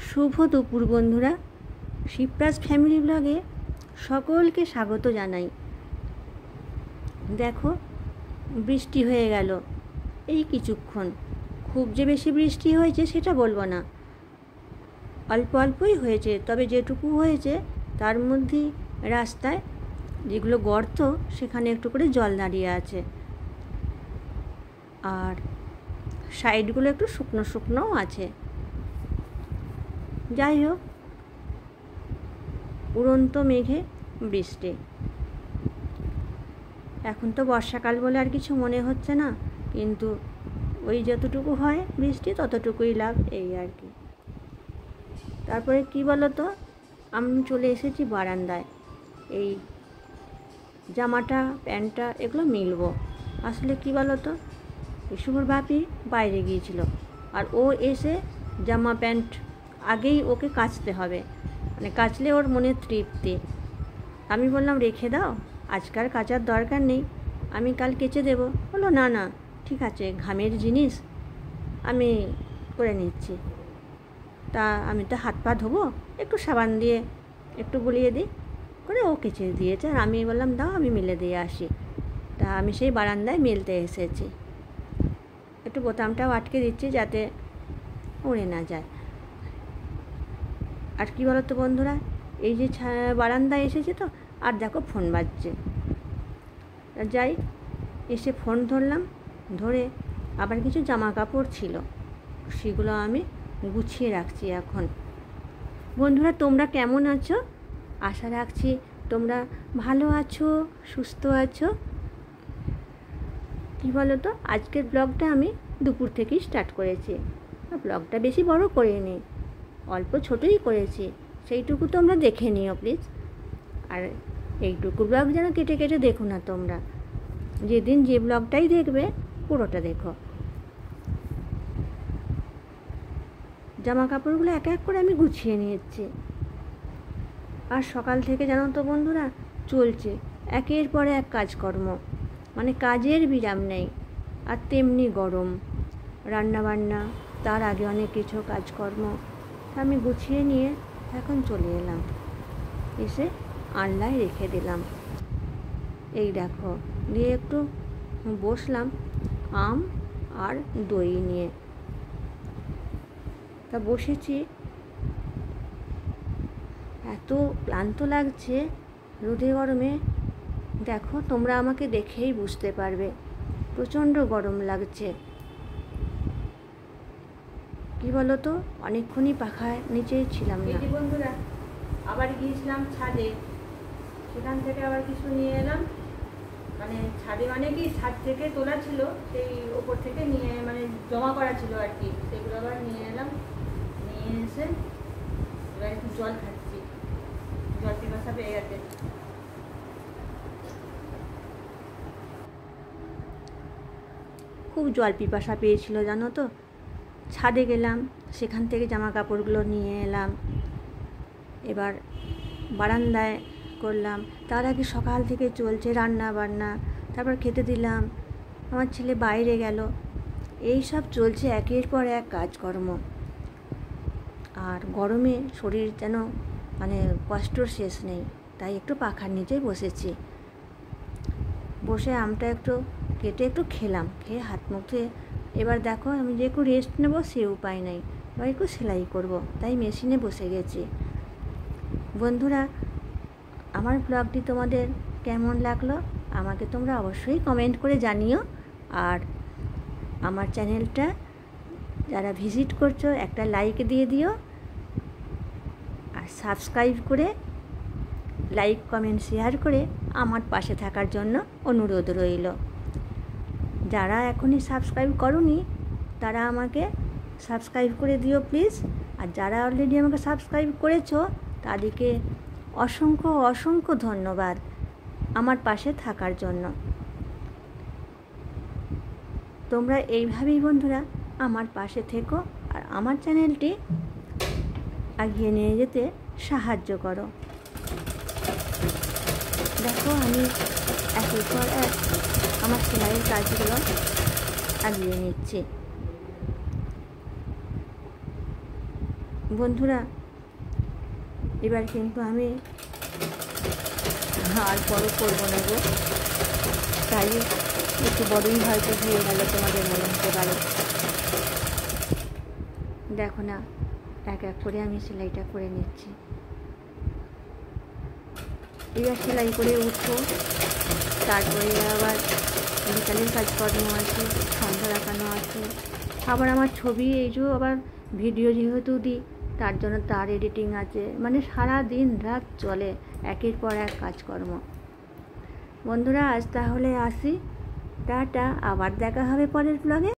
শুভ দুপুর বন্ধুরা, শিবরাজ ফ্যামিলি ব্লগে সকলকে স্বাগত জানাই। দেখো, বৃষ্টি হয়ে গেল এই কিছুক্ষণ। খুব যে বেশি বৃষ্টি হয়েছে সেটা বলবো না, অল্প অল্পই হয়েছে। তবে যেটুকু হয়েছে তার মধ্যেই রাস্তায় যেগুলো গর্ত সেখানে একটু করে জল দাঁড়িয়ে আছে, আর সাইডগুলো একটু শুকনো শুকনোও আছে। যাই হোক, উড়ন্ত মেঘে বৃষ্টি। এখন তো বর্ষাকাল বলে আর কিছু মনে হচ্ছে না, কিন্তু ওই যতটুকু হয় বৃষ্টি ততটুকুই লাভ, এই আর কি। তারপরে কি বলো তো, আমি চলে এসেছি বারান্দায়। এই জামাটা প্যান্টটা এগুলো মিলবো। আসলে কি বলো তো, শুভর বাপি বাইরে গিয়েছিল, আর ও এসে জামা প্যান্ট আগেই ওকে কাচতে হবে, মানে কাচলে ওর মনে তৃপ্তি। আমি বললাম রেখে দাও, আজকাল কাচার দরকার নেই, আমি কাল কেচে দেবো। বললো না না ঠিক আছে, ঘামের জিনিস আমি করে নিচ্ছি। তা আমি তো হাত পা ধোবো, একটু সাবান দিয়ে একটু গুলিয়ে দিই করে ও কেচে দিয়েছে। আর আমি বললাম দাও আমি মেলে দিয়ে আসি। তা আমি সেই বারান্দায় মেলতে এসেছি, একটু বোতামটাও আটকে দিচ্ছি যাতে উড়ে না যায়। আর কি বলো তো বন্ধুরা, এই যে বারান্দায় এসেছি তো, আর দেখো ফোন বাজছে। যাই, এসে ফোন ধরলাম, ধরে আবার কিছু জামা কাপড় ছিল, সেগুলো আমি গুছিয়ে রাখছি এখন। বন্ধুরা তোমরা কেমন আছো? আশা রাখছি তোমরা ভালো আছো, সুস্থ আছো। কি বলো তো, আজকের ব্লগটা আমি দুপুর থেকেই স্টার্ট করেছি। ব্লগটা বেশি বড় করিনি, অল্প ছোটোই করেছি, সেইটুকু তোমরা দেখে নিও প্লিজ। আর এইটুকু ব্লগ যেন কেটে কেটে দেখো না তোমরা, যেদিন যে ব্লগটাই দেখবে পুরোটা দেখো। জামা কাপড়গুলো এক এক করে আমি গুছিয়ে নিয়েছি। আর সকাল থেকে জানো তো বন্ধুরা, চলছে একের পর এক কাজকর্ম, মানে কাজের বিরাম নেই। আর তেমনি গরম, রান্নাবান্না, তার আগে অনেক কিছু কাজকর্ম। আমি গুছিয়ে নিয়ে এখন চলে এলাম, এসে আনলায় রেখে দিলাম। এই দেখো, দিয়ে একটু বসলাম আম আর দই নিয়ে। তা বসেছি, এত ক্লান্ত লাগছে রোদে গরমে। দেখো তোমরা আমাকে দেখেই বুঝতে পারবে, প্রচণ্ড গরম লাগছে। কি বলো তো, অনেকক্ষণই পাখার নিচেই ছিলাম না। বন্ধুরা আবার গিয়েছিলাম ছাদে, সেখান থেকে আবার কিছু নিয়ে এলাম। মানে ছাদে মানে কি, ছাদ থেকে তোলা ছিল, সেই ওপর থেকে নিয়ে মানে জমা করা ছিল আর কি, সেগুলো আবার নিয়ে এলাম। নিয়ে এসে এবার একটু জল খাচ্ছি, জল পিপাসা পেয়ে গেছে। খুব জল পিপাসা পেয়েছিল জানো তো। ছাদে গেলাম, সেখান থেকে জামা কাপড়গুলো নিয়ে এলাম, এবার বারান্দায় করলাম। তার আগে সকাল থেকে চলছে রান্না বান্না, তারপর খেতে দিলাম, আমার ছেলে বাইরে গেল, এই সব চলছে একের পর এক কাজকর্ম। আর গরমে শরীর যেন মানে কষ্টর শেষ নেই, তাই একটু পাখার নিচেই বসেছি। বসে আমটা একটু কেটে একটু খেলাম, খেয়ে হাত মুখ ধুয়ে এবার দেখো আমি যে একটু রেস্ট নেবো সে উপায় নেই, এবার একটু সেলাই করব, তাই মেশিনে বসে গেছি। বন্ধুরা আমার ব্লগটি তোমাদের কেমন লাগলো আমাকে তোমরা অবশ্যই কমেন্ট করে জানিও। আর আমার চ্যানেলটা যারা ভিজিট করছো একটা লাইক দিয়ে দিও, আর সাবস্ক্রাইব করে লাইক কমেন্ট শেয়ার করে আমার পাশে থাকার জন্য অনুরোধ রইল। যারা এখনই সাবস্ক্রাইব করোনি তারা আমাকে সাবস্ক্রাইব করে দিও প্লিজ। আর যারা অলরেডি আমাকে সাবস্ক্রাইব করেছো তাদেরকে অসংখ্য অসংখ্য ধন্যবাদ আমার পাশে থাকার জন্য। তোমরা এইভাবেই বন্ধুরা আমার পাশে থেকো আর আমার চ্যানেলটি এগিয়ে নিয়ে যেতে সাহায্য করো। দেখো আমি একের পর এক আমার সেলাইয়ের কাজগুলো এগিয়ে নিচ্ছি। বন্ধুরা, এবার কিন্তু আমি আর বড় করবো না গো, তাই একটু বড়ই হয়তো হয়ে গেল, তোমাদের মনে হতে পারে। দেখো না, এক এক করে আমি সেলাইটা করে নিচ্ছি। এবার সেলাই করে উঠবো, তারপরে আবার বিকালের কাজকর্ম আছে, সন্ধ্যা রাখানো আছে, আবার আমার ছবি এই যে আবার ভিডিও যেহেতু দিই তার জন্য তার এডিটিং আছে, মানে সারা দিন রাত চলে একের পর এক কাজকর্ম। বন্ধুরা, আজ তাহলে আসি, টাটা, আবার দেখা হবে পরের ব্লগে।